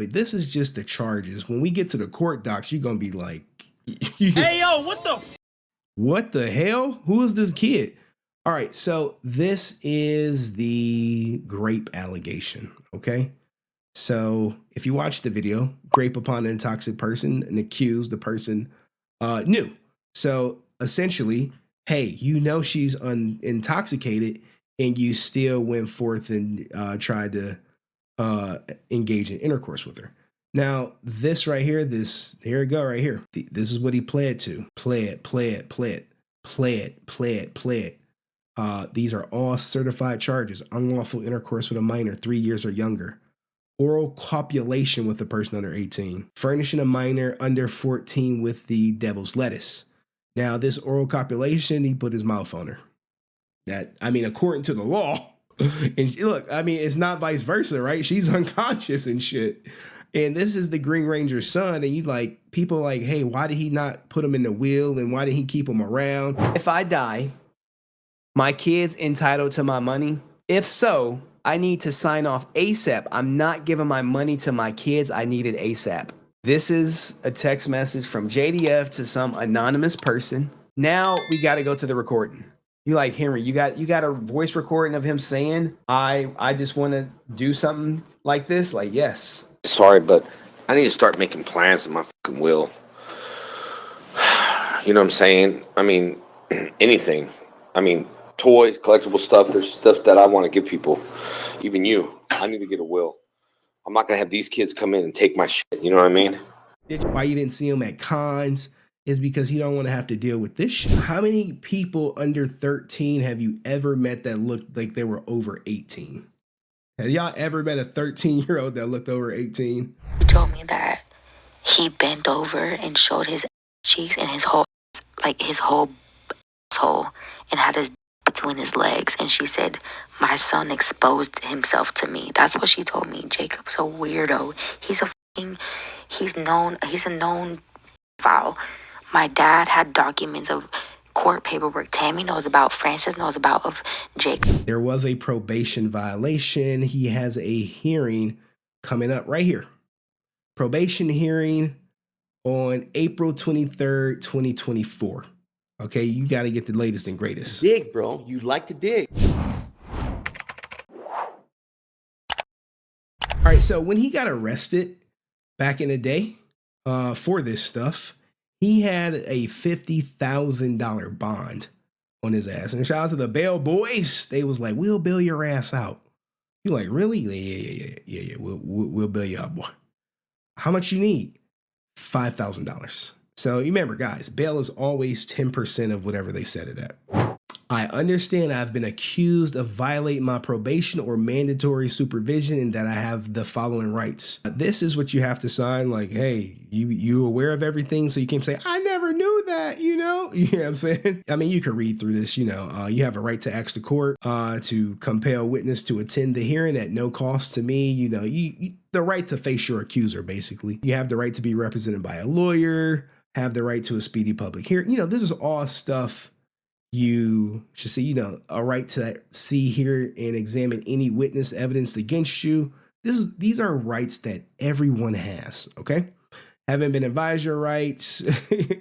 but this is just the charges. When we get to the court docs, you're gonna be like, hey yo, what the hell? Who is this kid? All right, so this is the grape allegation, okay? So if you watch the video, grape upon an intoxicated person and accused the person knew. So essentially, hey, you know she's intoxicated and you still went forth and tried to engage in intercourse with her. Now, this right here, here we go right here. This is what he pled to. Pled. These are all certified charges. Unlawful intercourse with a minor 3 years or younger. Oral copulation with a person under 18. Furnishing a minor under 14 with the devil's lettuce. Now, this oral copulation, he put his mouth on her. That, I mean, according to the law. And look, I mean, it's not vice versa, right? She's unconscious and shit. And this is the Green Ranger's son. And you like, people like, hey, why did he not put him in the will? And why did he keep him around? If I die, my kid's entitled to my money? If so, I need to sign off ASAP. I'm not giving my money to my kids. I need it ASAP. This is a text message from JDF to some anonymous person. Now we got to go to the recording. You like, Henry, you got a voice recording of him saying, I just want to do something like this? Like, yes. Sorry, but I need to start making plans in my fucking will. You know what I'm saying? I mean, anything. I mean, toys, collectible stuff. There's stuff that I want to give people. Even you. I need to get a will. I'm not going to have these kids come in and take my shit. You know what I mean? Why you didn't see him at cons is because he don't want to have to deal with this shit. How many people under 13 have you ever met that looked like they were over 18? Have y'all ever met a 13-year-old that looked over 18? He told me that he bent over and showed his cheeks and his whole asshole and had his between his legs. And she said, my son exposed himself to me. That's what she told me. Jacob's a weirdo. He's a known foul. My dad had documents of court paperwork Tammy knows about, Francis knows about, of Jake. There was a probation violation. He has a hearing coming up right here. Probation hearing on April 23rd, 2024. Okay, you got to get the latest and greatest. Dig, bro. You like to dig. All right, so when he got arrested back in the day for this stuff, he had a $50,000 bond on his ass. And shout out to the bail boys. They was like, we'll bail your ass out. You like, really? Yeah. We'll bail you out, boy. How much you need? $5,000. So you remember, guys, bail is always 10% of whatever they set it at. I understand I've been accused of violating my probation or mandatory supervision and that I have the following rights. This is what you have to sign. Like, hey, you aware of everything? So you can't say, I never knew that, you know? You know what I'm saying? I mean, you can read through this, you know. You have a right to ask the court to compel witness to attend the hearing at no cost to me. You know, you the right to face your accuser, basically. You have the right to be represented by a lawyer, have the right to a speedy public hearing. You know, this is all stuff you should see, you know, a right to see, hear, and examine any witness evidence against you. These are rights that everyone has, okay? Having been advised your rights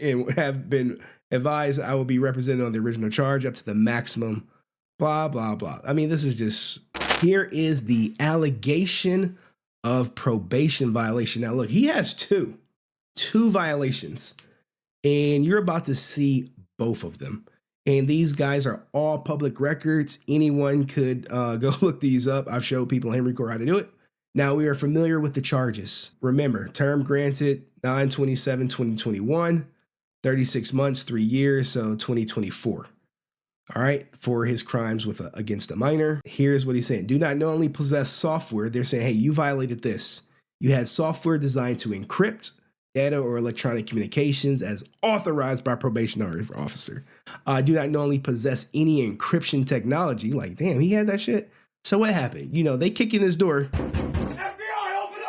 and have been advised I will be represented on the original charge up to the maximum, blah, blah, blah. I mean, this is just, here is the allegation of probation violation. Now, look, he has two violations, and you're about to see both of them. And these guys are all public records. Anyone could go look these up. I've showed people in Henry Court how to do it. Now, we are familiar with the charges. Remember, term granted 9/27/2021, 36 months, 3 years, so 2024. All right, for his crimes against a minor. Here's what he's saying. Do not knowingly possess software. They're saying, hey, you violated this. You had software designed to encrypt data or electronic communications as authorized by probation officer. Do not knowingly possess any encryption technology. Like, damn, he had that shit. So what happened? You know, they kick in his door. FBI, open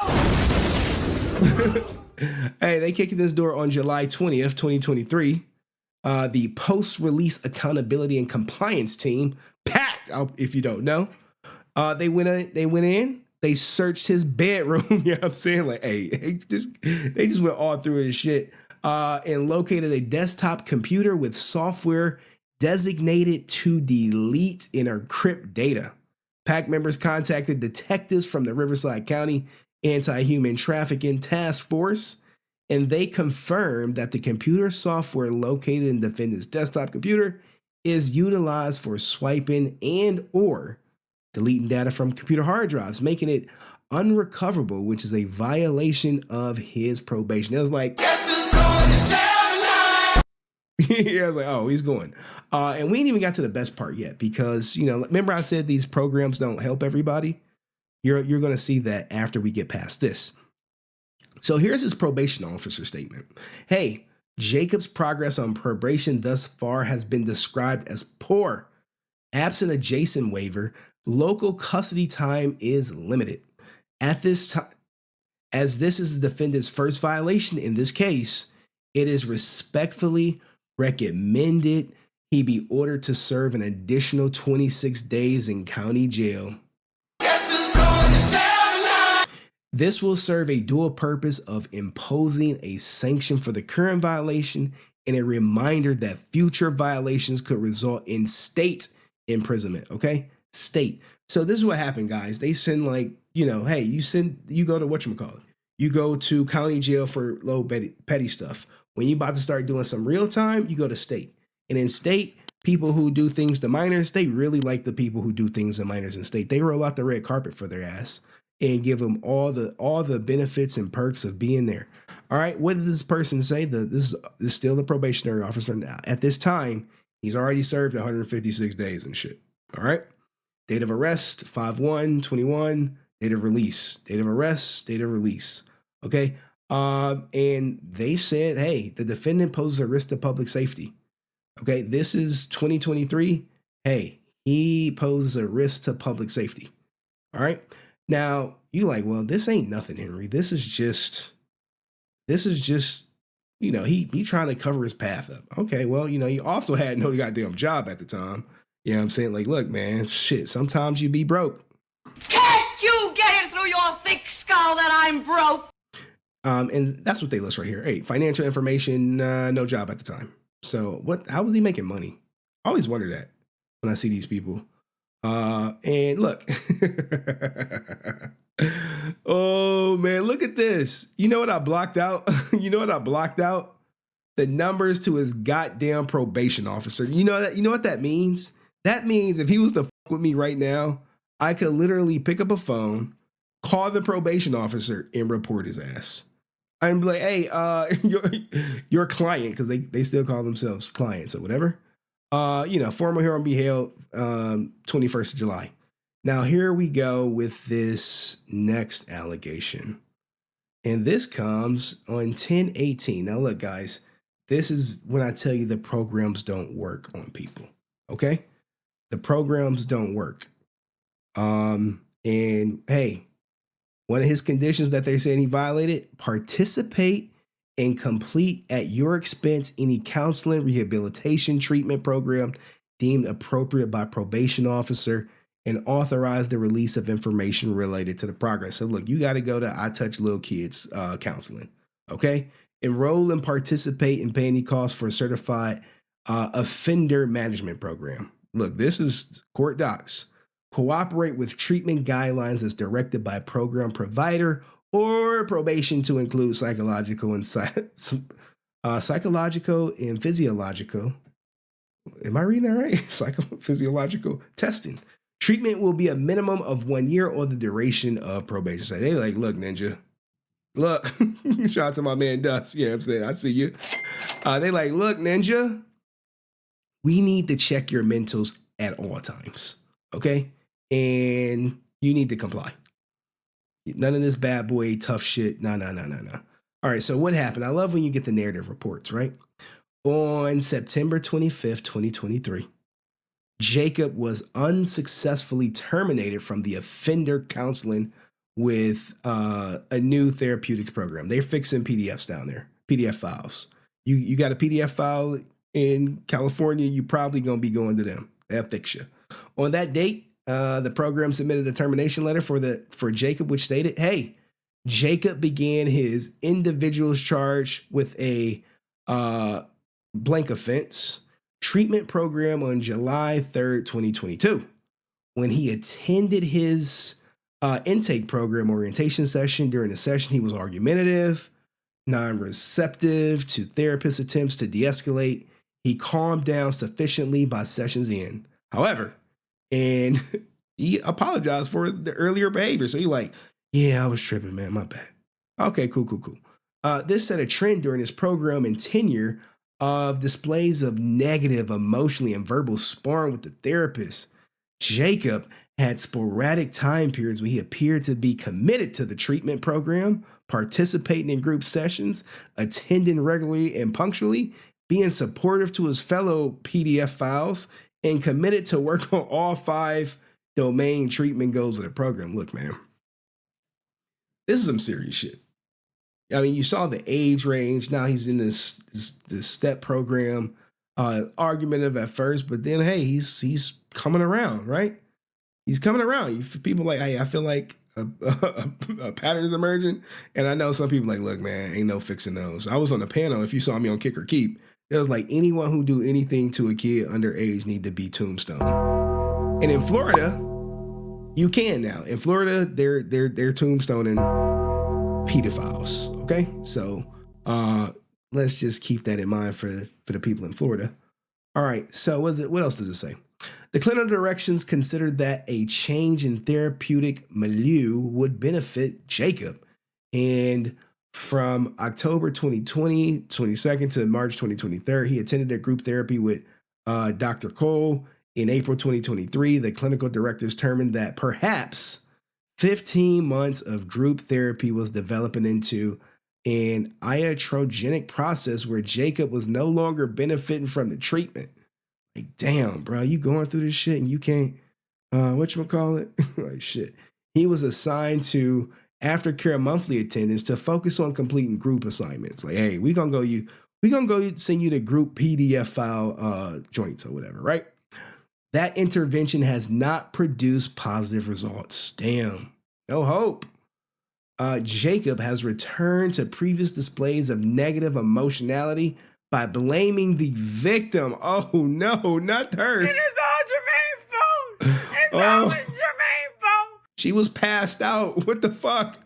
up! Hey, they kicked in his door on July 20th, 2023. The post-release accountability and compliance team, packed out, if you don't know. They went in They searched his bedroom. You know what I'm saying? Like, hey, they just went all through his shit and located a desktop computer with software designated to delete and encrypt data. PAC members contacted detectives from the Riverside County Anti-Human Trafficking Task Force, and they confirmed that the computer software located in the defendant's desktop computer is utilized for swiping and or deleting data from computer hard drives, making it unrecoverable, which is a violation of his probation. It was like, guess who's going to jail tonight? Yeah, I was like, oh, he's going. And we ain't even got to the best part yet because, you know, remember I said these programs don't help everybody? You're going to see that after we get past this. So here's his probation officer statement. Hey, Jacob's progress on probation thus far has been described as poor. Absent a Jason waiver, local custody time is limited. At this time, as this is the defendant's first violation in this case, it is respectfully recommended he be ordered to serve an additional 26 days in county jail. This will serve a dual purpose of imposing a sanction for the current violation and a reminder that future violations could result in state imprisonment. Okay? State. So this is what happened, guys. They send like, you know, hey, you go to whatchamacallit. You go to county jail for low petty stuff. When you about to start doing some real time, you go to state. And in state, people who do things to minors, they really like the people who do things to minors in state. They roll out the red carpet for their ass and give them all the benefits and perks of being there. All right, what did this person say? This is still the probationary officer now. At this time, he's already served 156 days and shit. All right, date of arrest 5/1/21. Date of release. Date of arrest. Date of release. Okay, and they said, hey, the defendant poses a risk to public safety. Okay, this is 2023. Hey, he poses a risk to public safety. All right. Now, you're like, well, this ain't nothing, Henry. This is just, you know, he trying to cover his path up. Okay, well, you know, he also had no goddamn job at the time. You know what I'm saying? Like, look, man, shit, sometimes you be broke. Can't you get it through your thick skull that I'm broke? And that's what they list right here. Hey, financial information, no job at the time. So how was he making money? I always wonder that when I see these people. And look, oh man, look at this. You know what I blocked out? The numbers to his goddamn probation officer. You know what that means? That means if he was to fuck with me right now, I could literally pick up a phone, call the probation officer, and report his ass. I'm like, hey, your client, because they still call themselves clients or whatever. Formal hearing be held 21st of July. Now, here we go with this next allegation. And this comes on 10/18. Now, look, guys, this is when I tell you the programs don't work on people. Okay? The programs don't work. And hey, one of his conditions that they're saying he violated, participate and complete at your expense any counseling, rehabilitation, treatment program deemed appropriate by probation officer and authorize the release of information related to the progress. So look, you got to go to I Touch Little Kids counseling, okay? Enroll and participate and pay any costs for a certified offender management program. Look, this is court docs. Cooperate with treatment guidelines as directed by program provider or probation to include psychological and physiological. Am I reading that right? Psychophysiological testing. Treatment will be a minimum of 1 year or the duration of probation. So they like, look, Ninja. Look, shout out to my man Dust. Yeah, I'm saying, I see you. They like, look, Ninja, we need to check your mentals at all times. Okay? And you need to comply. None of this bad boy tough shit. No. All right, so what happened? I love when you get the narrative reports, right? On September 25th, 2023, Jacob was unsuccessfully terminated from the offender counseling with a new therapeutics program. They're fixing PDFs down there, PDF files. You got a PDF file in California, you probably going to be going to them. They'll fix you. On that date, the program submitted a termination letter for Jacob, which stated, "Hey, Jacob began his individual's charge with a blank offense treatment program on July 3rd, 2022. When he attended his intake program orientation session, during the session, he was argumentative, non-receptive to therapist attempts to de-escalate. He calmed down sufficiently by session's end. However, and he apologized for the earlier behavior. So he like, yeah, I was tripping, man. My bad. Okay, cool. This set a trend during his program and tenure of displays of negative emotionally and verbal sparring with the therapist. Jacob had sporadic time periods where he appeared to be committed to the treatment program, participating in group sessions, attending regularly and punctually, being supportive to his fellow PDF files, and committed to work on all 5 domain treatment goals of the program. Look, man, this is some serious shit. I mean, you saw the age range. Now he's in this step program, argumentative at first, but then, hey, he's coming around, right? He's coming around. People like, hey, I feel like a pattern is emerging. And I know some people like, look, man, ain't no fixing those. I was on the panel. If you saw me on Kick or Keep, it was like anyone who do anything to a kid underage need to be tombstone. And in Florida, you can now. In Florida, they're tombstoning pedophiles. Okay, so let's just keep that in mind for the people in Florida. All right. So what else does it say? The clinical directions considered that a change in therapeutic milieu would benefit Jacob. And from October 2020, 22nd to March 2023, he attended a group therapy with Dr. Cole. In April 2023, the clinical directors determined that perhaps 15 months of group therapy was developing into an iatrogenic process where Jacob was no longer benefiting from the treatment. Like, damn, bro, you going through this shit and you can't, whatchamacallit? Like, shit. He was assigned to aftercare monthly attendance to focus on completing group assignments. Like, hey, we gonna go send you the group PDF file joints or whatever, right? That intervention has not produced positive results. Damn, no hope. Jacob has returned to previous displays of negative emotionality by blaming the victim. Oh no, not her. It is all Jermaine's fault. It's always Jermaine's fault. She was passed out. What the fuck?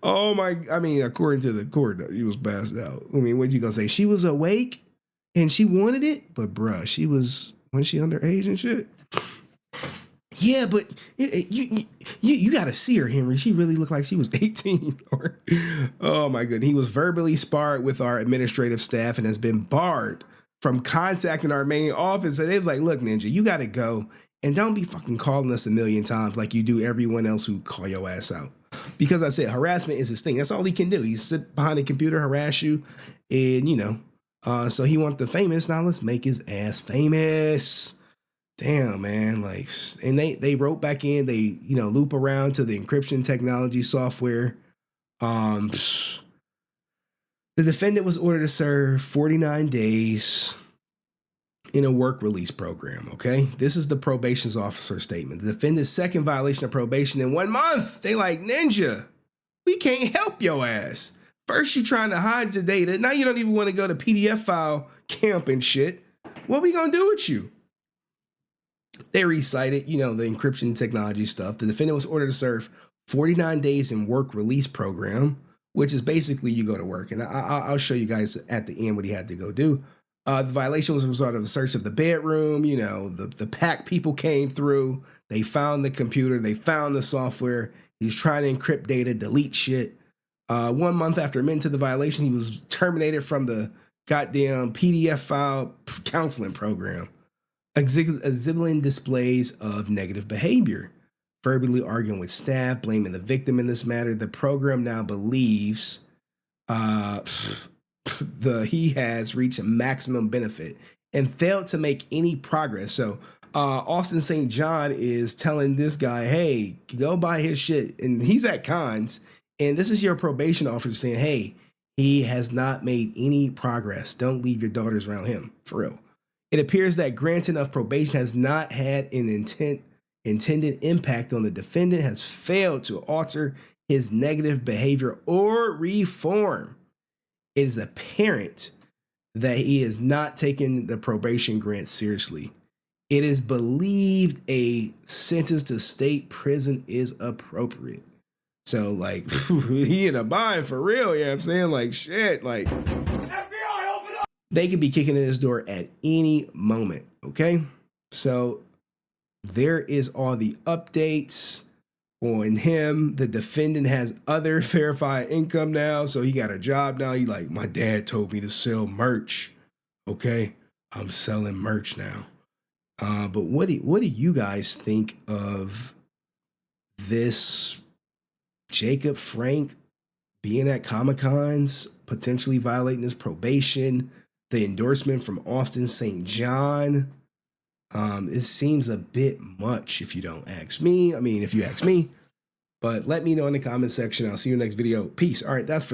Oh my, I mean, according to the court, he was passed out. I mean, what you gonna say? She was awake and she wanted it, but bruh, wasn't she underage and shit? Yeah, but you got to see her, Henry. She really looked like she was 18. Oh my goodness. He was verbally sparred with our administrative staff and has been barred from contacting our main office. And it was like, look, Ninja, you got to go and don't be fucking calling us a million times like you do everyone else who call your ass out. Because I said harassment is his thing. That's all he can do. He sit behind a computer, harass you, and so he wants the famous. Now let's make his ass famous. Damn, man. Like, and they wrote back in, they, loop around to the encryption technology software. The defendant was ordered to serve 49 days in a work release program. Okay. This is the probation's officer statement. The defendant's second violation of probation in 1 month. They like, Ninja, we can't help your ass. First, you trying to hide your data. Now you don't even want to go to PDF file camp and shit. What we gonna do with you? They recited, the encryption technology stuff. The defendant was ordered to serve 49 days in work release program, which is basically you go to work. And I'll show you guys at the end what he had to go do. The violation was a result of the search of the bedroom. The PAC people came through. They found the computer. They found the software. He's trying to encrypt data, delete shit. 1 month after admitting to the violation, he was terminated from the goddamn PDF file counseling program. Exhibiting displays of negative behavior, verbally arguing with staff, blaming the victim in this matter. The program now believes he has reached a maximum benefit and failed to make any progress. So Austin St. John is telling this guy, hey, go buy his shit. And he's at cons. And this is your probation officer saying, hey, he has not made any progress. Don't leave your daughters around him, for real. It appears that granting of probation has not had an intended impact on the defendant has failed to alter his negative behavior or reform. It is apparent that he is not taking the probation grant seriously. It is believed a sentence to state prison is appropriate. So, like, he in a bind for real, you know what I'm saying? Like, shit, like, FBI, open up! they could be kicking in his door at any moment, okay? So, there is all the updates on him. The defendant has other verified income now, so he got a job now. He like, my dad told me to sell merch, okay? I'm selling merch now. But what do you guys think of this Jacob Frank being at Comic-Cons, potentially violating his probation, the endorsement from Austin St. John? It seems a bit much if you don't ask me. I mean, if you ask me, but let me know in the comment section. I'll see you in the next video. Peace. All right, that's for the